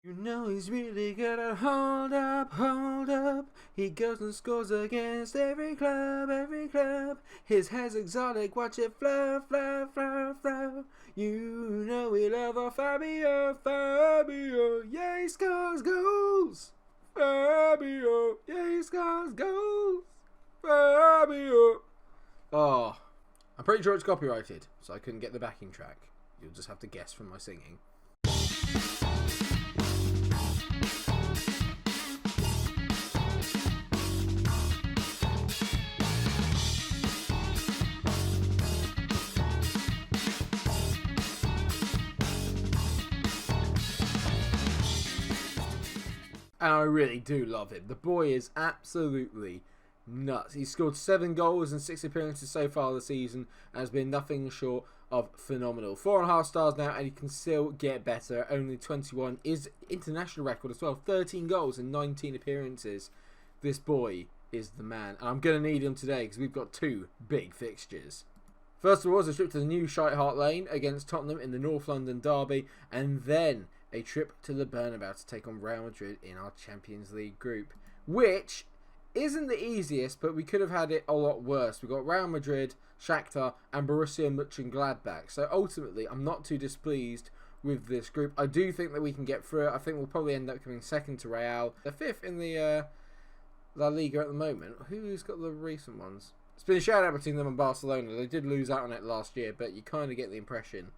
You know he's really good at hold up, hold up. He goes and scores against every club, every club. His hair's exotic, watch it flow, flow, flow, flow. You know we love our Fabio, Fabio. Yeah, he scores goals. Fabio, yeah, he scores goals. Fabio. Oh, I'm pretty sure it's copyrighted, so I couldn't get the backing track. You'll just have to guess from my singing. And I really do love him. The boy is absolutely nuts. He's scored 7 goals in 6 appearances so far this season and has been nothing short of phenomenal. 4.5 stars now, and he can still get better. Only 21 is international record as well. 13 goals in 19 appearances. This boy is the man. And I'm going to need him today because we've got 2 big fixtures. First of all, a trip to the new Shite Hart Lane against Tottenham in the North London derby, and then a trip to the Bernabeu to take on Real Madrid in our Champions League group, which isn't the easiest, but we could have had it a lot worse. We've got Real Madrid, Shakhtar, and Borussia Mönchengladbach. So ultimately, I'm not too displeased with this group. I do think that we can get through it. I think we'll probably end up coming second to Real. They're 5th in the La Liga at the moment. Who's got the recent ones? It's been a shout-out between them and Barcelona. They did lose out on it last year, but you kind of get the impression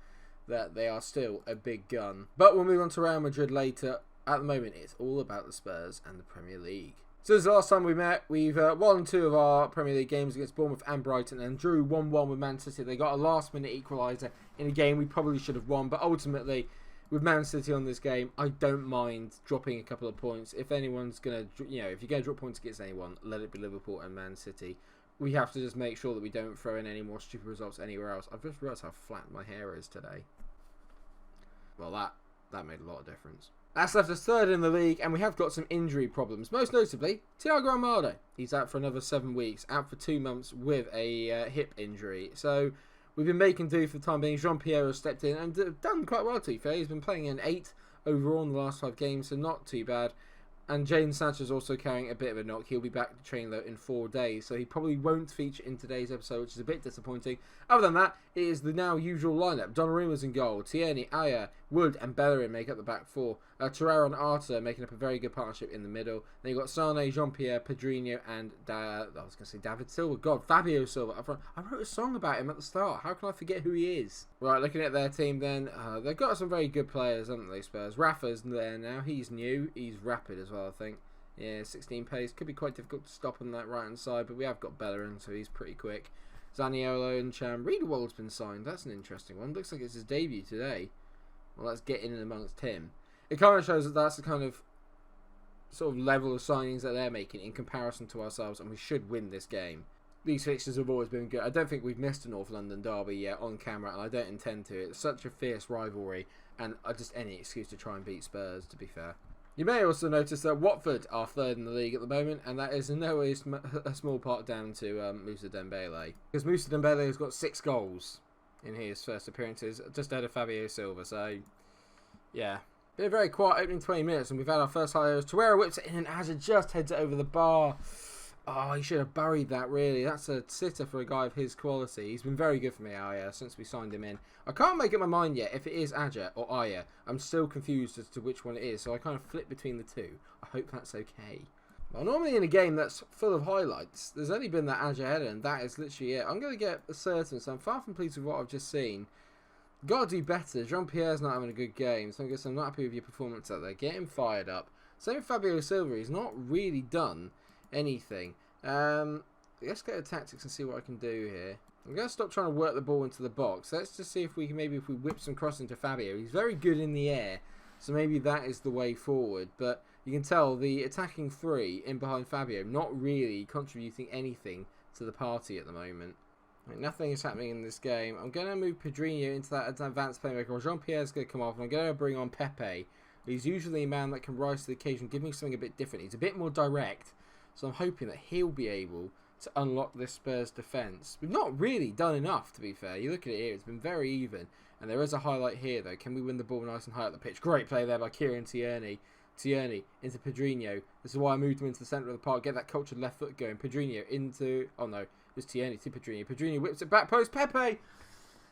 that they are still a big gun. But we'll move on to Real Madrid later. At the moment, it's all about the Spurs and the Premier League. So since the last time we met, we've won 2 of our Premier League games against Bournemouth and Brighton, and drew 1-1 with Man City. They got a last-minute equaliser in a game we probably should have won, but ultimately, with Man City on this game, I don't mind dropping a couple of points. If anyone's going to, if you're going to drop points against anyone, let it be Liverpool and Man City. We have to just make sure that we don't throw in any more stupid results anywhere else. I've just realised how flat my hair is today. Well, that made a lot of difference. That's left us 3rd in the league, and we have got some injury problems. Most notably, Thiago Almada. He's out for another 7 weeks, out for 2 months with a hip injury. So we've been making do for the time being. Jean-Pierre has stepped in and done quite well, to be fair. He's been playing an 8 overall in the last 5 games, so not too bad. And Jadon Sancho is also carrying a bit of a knock. He'll be back to train, though, in 4 days, so he probably won't feature in today's episode, which is a bit disappointing. Other than that, it is the now usual lineup. Donnarumma's in goal. Tierney, Aya, Wood and Bellerin make up the back 4. Torreira and Arthur making up a very good partnership in the middle. Then you've got Sane, Jean-Pierre, Pedrinho and David Silva. God, Fabio Silva. I wrote a song about him at the start. How can I forget who he is? Right, looking at their team then. They've got some very good players, haven't they, Spurs? Rafa's there now. He's new. He's rapid as well, I think. Yeah, 16 pace. Could be quite difficult to stop on that right-hand side, but we have got Bellerin, so he's pretty quick. Zaniolo and Cham. Riedewald's been signed. That's an interesting one. Looks like it's his debut today. Well, let's get in amongst him. It kind of shows that that's the kind of sort of level of signings that they're making in comparison to ourselves, and we should win this game. These fixtures have always been good. I don't think we've missed a North London derby yet on camera, and I don't intend to. It's such a fierce rivalry, and just any excuse to try and beat Spurs, to be fair. You may also notice that Watford are 3rd in the league at the moment, and that is in no way a small part down to Moussa Dembele. Because Moussa Dembele has got 6 goals in his first appearances, just ahead of Fabio Silva, so yeah. Been a very quiet opening 20 minutes, and we've had our first highlights. Torreira whips it in, and Hazard just heads it over the bar. Oh, he should have buried that, really. That's a sitter for a guy of his quality. He's been very good for me, Aya, since we signed him in. I can't make up my mind yet if it is Aja or Aya. I'm still confused as to which one it is, so I kind of flip between the 2. I hope that's okay. Well, normally in a game that's full of highlights, there's only been that Aja header, and that is literally it. I'm going to get a certain, so I'm far from pleased with what I've just seen. Got to do better. Jean-Pierre's not having a good game, so I guess I'm not happy with your performance out there. Get him fired up. Same with Fabio Silva. He's not really done anything. Let's go to tactics and see what I can do here. I'm going to stop trying to work the ball into the box. Let's just see if we can if we whip some cross into Fabio. He's very good in the air, so maybe that is the way forward. But you can tell the attacking 3 in behind Fabio not really contributing anything to the party at the moment. Nothing is happening in this game. I'm going to move Pedrinho into that advanced playmaker. Jean-Pierre's going to come off, and I'm going to bring on Pepe. He's usually a man that can rise to the occasion, give me something a bit different. He's a bit more direct, so I'm hoping that he'll be able to unlock this Spurs defence. We've not really done enough, to be fair. You look at it here, it's been very even. And there is a highlight here, though. Can we win the ball nice and high up the pitch? Great play there by Kieran Tierney. Tierney into Pedrinho. This is why I moved him into the centre of the park. Get that cultured left foot going. Pedrinho into... Oh, no. It was Tierney to Pedrinho. Pedrinho whips it back post. Pepe!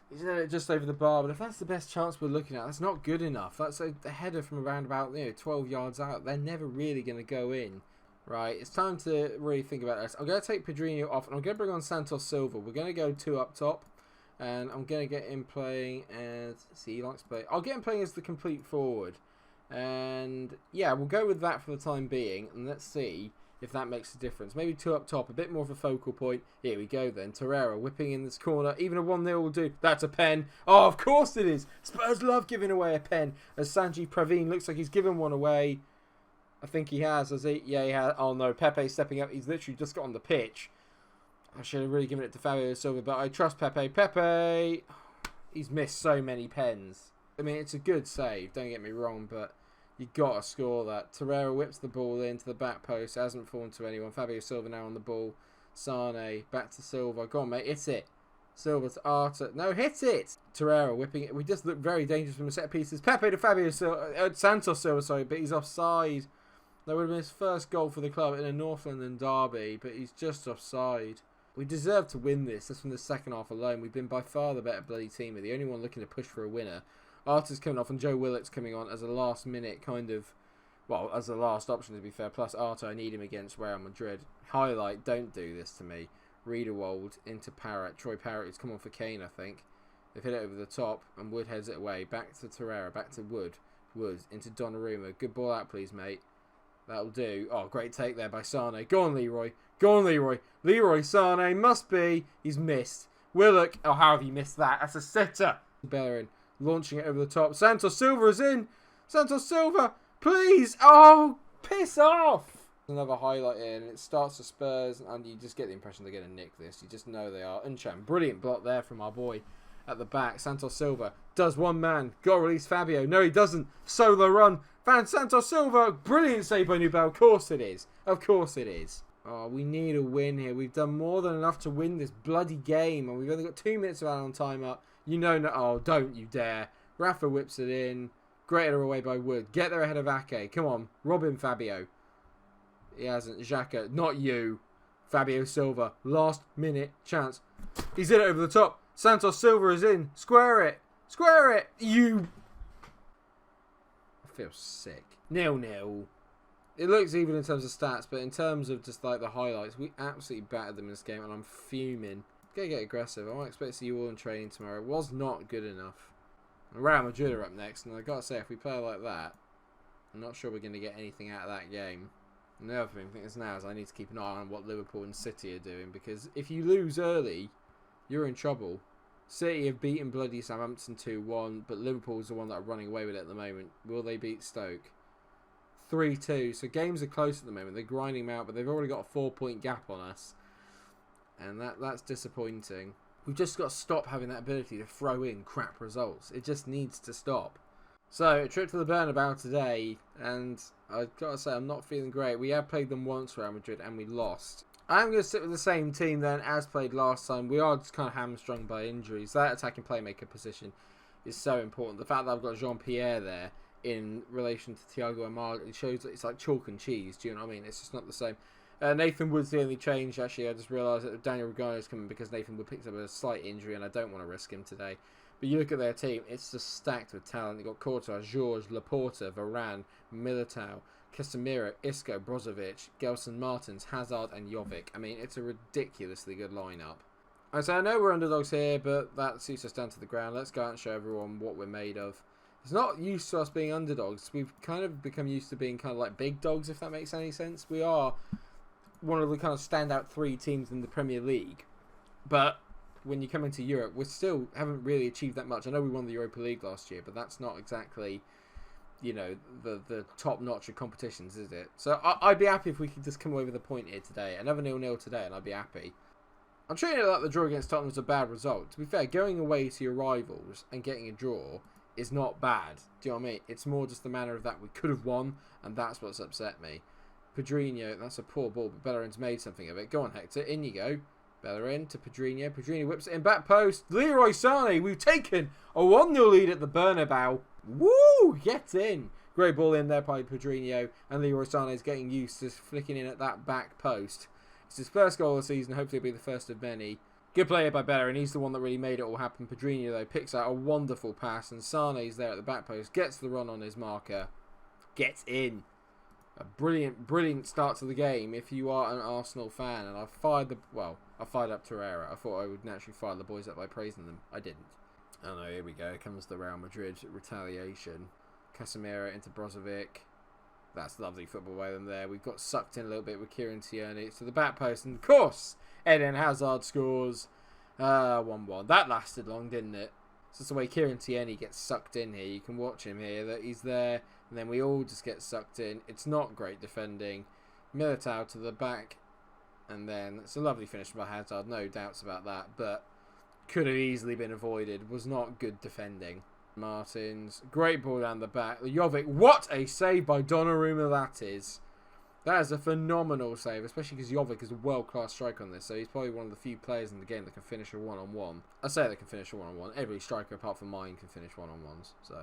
He's just over the bar. But if that's the best chance we're looking at, that's not good enough. That's a header from around about 12 yards out. They're never really going to go in. Right, it's time to really think about this. I'm going to take Pedrinho off, and I'm going to bring on Santos Silva. We're going to go 2 up top. And I'm going to get him playing as... See, he likes to play... I'll get him playing as the complete forward. And, yeah, we'll go with that for the time being. And let's see if that makes a difference. Maybe 2 up top, a bit more of a focal point. Here we go then. Torreira whipping in this corner. Even a 1-0 will do. That's a pen. Oh, of course it is. Spurs love giving away a pen. As Sanji Praveen looks like he's given one away. I think he has he? Yeah, he has. Oh, no. Pepe stepping up. He's literally just got on the pitch. I should have really given it to Fabio Silva, but I trust Pepe. Pepe! He's missed so many pens. I mean, it's a good save, don't get me wrong, but you got to score that. Torreira whips the ball into the back post. Hasn't fallen to anyone. Fabio Silva now on the ball. Sane, back to Silva. Go on, mate. Hit it. Silva to Arta. No, hit it! Torreira whipping it. We just look very dangerous from the set pieces. Pepe to Fabio Silva. Santos Silva, sorry, but he's offside. That would have been his first goal for the club in a North London derby, but he's just offside. We deserve to win this. Just from the second half alone. We've been by far the better bloody team. We're the only one looking to push for a winner. Arta's coming off and Joe Willock's coming on as a last minute kind of... Well, as a last option to be fair. Plus Arta, I need him against Real Madrid. Highlight, don't do this to me. Riederwald into Parrott. Troy Parrott who's come on for Kane, I think. They've hit it over the top and Wood heads it away. Back to Torreira. Back to Wood. Wood into Donnarumma. Good ball out please, mate. That'll do. Oh, great take there by Sane. Go on, Leroy. Go on, Leroy. Leroy Sane must be. He's missed. Willock. Oh, how have you missed that? That's a sitter. Bellerin launching it over the top. Santos Silva is in. Santos Silva, please. Oh, piss off. Another highlight in. It starts to Spurs, and you just get the impression they're going to nick this. You just know they are. Unchan. Brilliant block there from our boy at the back. Santos Silva does one man. Got to release Fabio. No, he doesn't. Solo run. Van Santos Silva. Brilliant save by Nubel. Of course it is. Of course it is. Oh, we need a win here. We've done more than enough to win this bloody game. And we've only got 2 minutes of added-on time up. You know, no, oh, don't you dare. Rafa whips it in. Great header away by Wood. Get there ahead of Ake. Come on. Robin Fabio. He hasn't. Xhaka. Not you. Fabio Silva. Last minute chance. He's hit it over the top. Santos Silva is in. Square it. Square it. You. I feel sick. 0-0. It looks even in terms of stats, but in terms of just like the highlights, we absolutely battered them in this game, and I'm fuming. Gotta get aggressive. I might expect to see you all in training tomorrow. It was not good enough. And Real Madrid are up next, and I gotta say, if we play like that, I'm not sure we're going to get anything out of that game. And the other thing is now is I need to keep an eye on what Liverpool and City are doing, because if you lose early, you're in trouble. City have beaten bloody Southampton 2-1, but Liverpool's the one that are running away with it at the moment. Will they beat Stoke? 3-2. So games are close at the moment. They're grinding them out, but they've already got a 4-point gap on us. And that's disappointing. We've just got to stop having that ability to throw in crap results. It just needs to stop. So, a trip to the Bernabeu today, and I've got to say, I'm not feeling great. We have played them once, Real Madrid, and we lost. I'm going to sit with the same team then as played last time. We are just kind of hamstrung by injuries. That attacking playmaker position is so important. The fact that I've got Jean-Pierre there in relation to Thiago Amaro, it shows that it's like chalk and cheese. Do you know what I mean? It's just not the same. Nathan Wood's the only change. Actually, I just realised that Daniel Rugano's coming because Nathan Wood picked up a slight injury, and I don't want to risk him today. But you look at their team, it's just stacked with talent. You've got Courtois, Georges, Laporta, Varane, Militao, Casemiro, Isco, Brozovic, Gelson Martins, Hazard and Jovic. I mean, it's a ridiculously good lineup. I know we're underdogs here, but that suits us down to the ground. Let's go out and show everyone what we're made of. It's not used to us being underdogs. We've kind of become used to being kind of like big dogs, if that makes any sense. We are one of the kind of standout 3 teams in the Premier League. But when you come into Europe, we still haven't really achieved that much. I know we won the Europa League last year, but that's not exactly, you know, the top notch of competitions, is it? So I'd be happy if we could just come away with a point here today. Another 0-0 today, and I'd be happy. I'm treating it like the draw against Tottenham was a bad result. To be fair, going away to your rivals and getting a draw is not bad. Do you know what I mean? It's more just the manner of that we could have won, and that's what's upset me. Pedrinho, that's a poor ball, but Bellerin's made something of it. Go on, Hector, in you go. Bellerin to Pedrinho. Pedrinho whips it in back post. Leroy Sané. We've taken a 1-0 lead at the Bernabeu. Woo! Get in. Great ball in there by Pedrinho. And Leroy Sané is getting used to flicking in at that back post. It's his first goal of the season. Hopefully it'll be the first of many. Good play by Bellerin. He's the one that really made it all happen. Pedrinho, though, picks out a wonderful pass. And Sané's there at the back post. Gets the run on his marker. Gets in. A brilliant, brilliant start to the game if you are an Arsenal fan. And I fired up Torreira. I thought I would naturally fire the boys up by praising them. I didn't. Oh no, here we go. Here comes the Real Madrid retaliation. Casemiro into Brozovic. That's lovely football by them there. We've got sucked in a little bit with Kieran Tierney. It's to the back post. And of course, Eden Hazard scores. 1-1. That lasted long, didn't it? It's just the way Kieran Tierney gets sucked in here. You can watch him here. That he's there. And then we all just get sucked in. It's not great defending. Militao to the back. And then it's a lovely finish by Hazard. No doubts about that. But could have easily been avoided. Was not good defending. Martins. Great ball down the back. Jovic. What a save by Donnarumma that is. That is a phenomenal save. Especially because Jovic is a world-class striker on this. So he's probably one of the few players in the game that can finish a one-on-one. I say they can finish a one-on-one. Every striker apart from mine can finish one-on-ones. So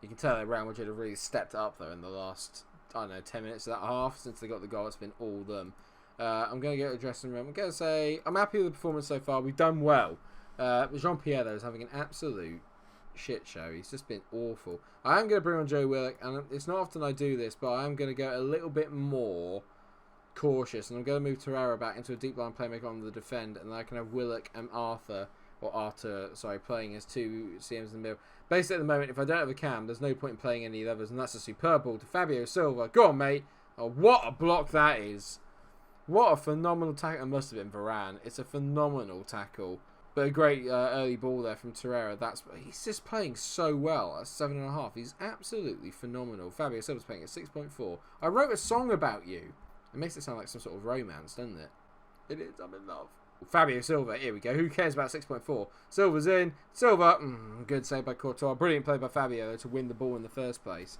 you can tell that Real Madrid have really stepped up though in the last, I don't know, 10 minutes of that half. Since they got the goal, it's been all them. I'm going to go to the dressing room. I'm going to say I'm happy with the performance so far. We've done well. Jean-Pierre, though, is having an absolute shit show. He's just been awful. I am going to bring on Joe Willock, and it's not often I do this, but I am going to go a little bit more cautious, and I'm going to move Torreira back into a deep line playmaker on the defend, and then I can have Willock and Arthur playing as two CMs in the middle. Basically, at the moment, if I don't have a cam, there's no point in playing any of the others, and that's a superb ball to Fabio Silva. Go on, mate. Oh, what a block that is. What a phenomenal tackle. It must have been Varane. It's a phenomenal tackle. But a great early ball there from Torreira. He's just playing so well at 7.5. He's absolutely phenomenal. Fabio Silva's playing at 6.4. I wrote a song about you. It makes it sound like some sort of romance, doesn't it? It is. I'm in love. Fabio Silva. Here we go. Who cares about 6.4? Silva's in. Silva. Good save by Courtois. Brilliant play by Fabio to win the ball in the first place.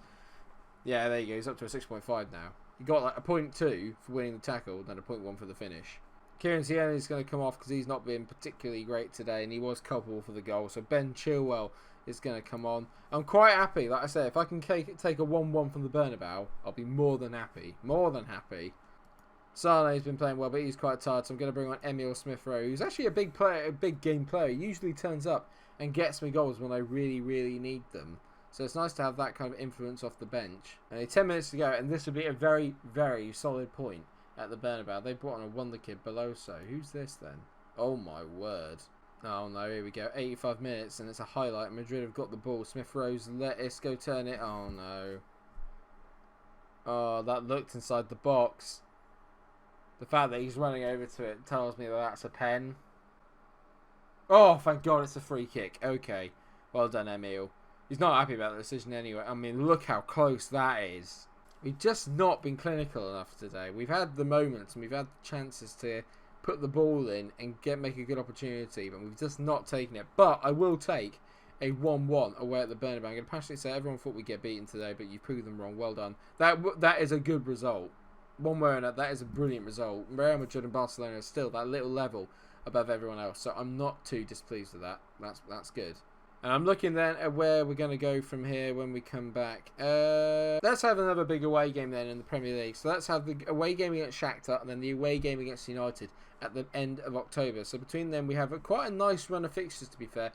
Yeah, there you go. He's up to a 6.5 now. He got like a 0.2 for winning the tackle, then a 0.1 for the finish. Kieran Tierney is going to come off because he's not been particularly great today, and he was culpable for the goal. So Ben Chilwell is going to come on. I'm quite happy. Like I say, if I can take a 1-1 from the Bernabeu, I'll be more than happy. More than happy. Sané's been playing well, but he's quite tired, so I'm going to bring on Emile Smith-Rowe, who's actually a big player, a big game player. He usually turns up and gets me goals when I really, really need them. So it's nice to have that kind of influence off the bench. Only 10 minutes to go, and this would be a very, very solid point at the Bernabeu. They brought on a wonder kid, Beloso. Who's this then? Oh my word. Oh no, here we go. 85 minutes, and it's a highlight. Madrid have got the ball. Smith-Rowe's let Isco turn it. Oh no. Oh, that looked inside the box. The fact that he's running over to it tells me that that's a pen. Oh, thank God it's a free kick. Okay. Well done, Emile. He's not happy about the decision anyway. I mean, look how close that is. We've just not been clinical enough today. We've had the moments and we've had chances to put the ball in and make a good opportunity, but we've just not taken it. But I will take a 1-1 away at the Bernabeu. I'm going to passionately say everyone thought we'd get beaten today, but you proved them wrong. Well done. That is a good result. One way or another, that is a brilliant result. Real Madrid and Barcelona are still that little level above everyone else, so I'm not too displeased with that. That's good. And I'm looking then at where we're going to go from here when we come back. Let's have another big away game then in the Premier League. So let's have the away game against Shakhtar and then the away game against United at the end of October. So between them we have quite a nice run of fixtures, to be fair.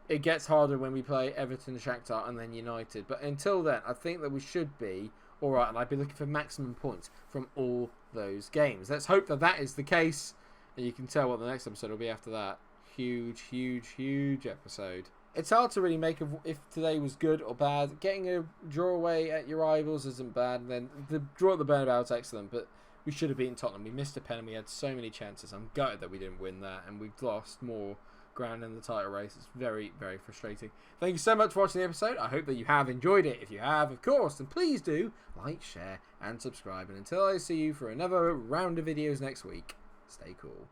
It gets harder when we play Everton, Shakhtar and then United. But until then, I think that we should be alright, and I'd be looking for maximum points from all those games. Let's hope that that is the case. And you can tell what the next episode will be after that. Huge, huge, huge episode. It's hard to really make if today was good or bad. Getting a draw away at your rivals isn't bad. And then the draw at the Bernabeu is excellent, but we should have beaten Tottenham. We missed a pen and we had so many chances. I'm gutted that we didn't win that, and we've lost more ground in the title race. It's very, very frustrating. Thank you so much for watching the episode. I hope that you have enjoyed it. If you have, of course, then please do like, share, and subscribe. And until I see you for another round of videos next week, stay cool.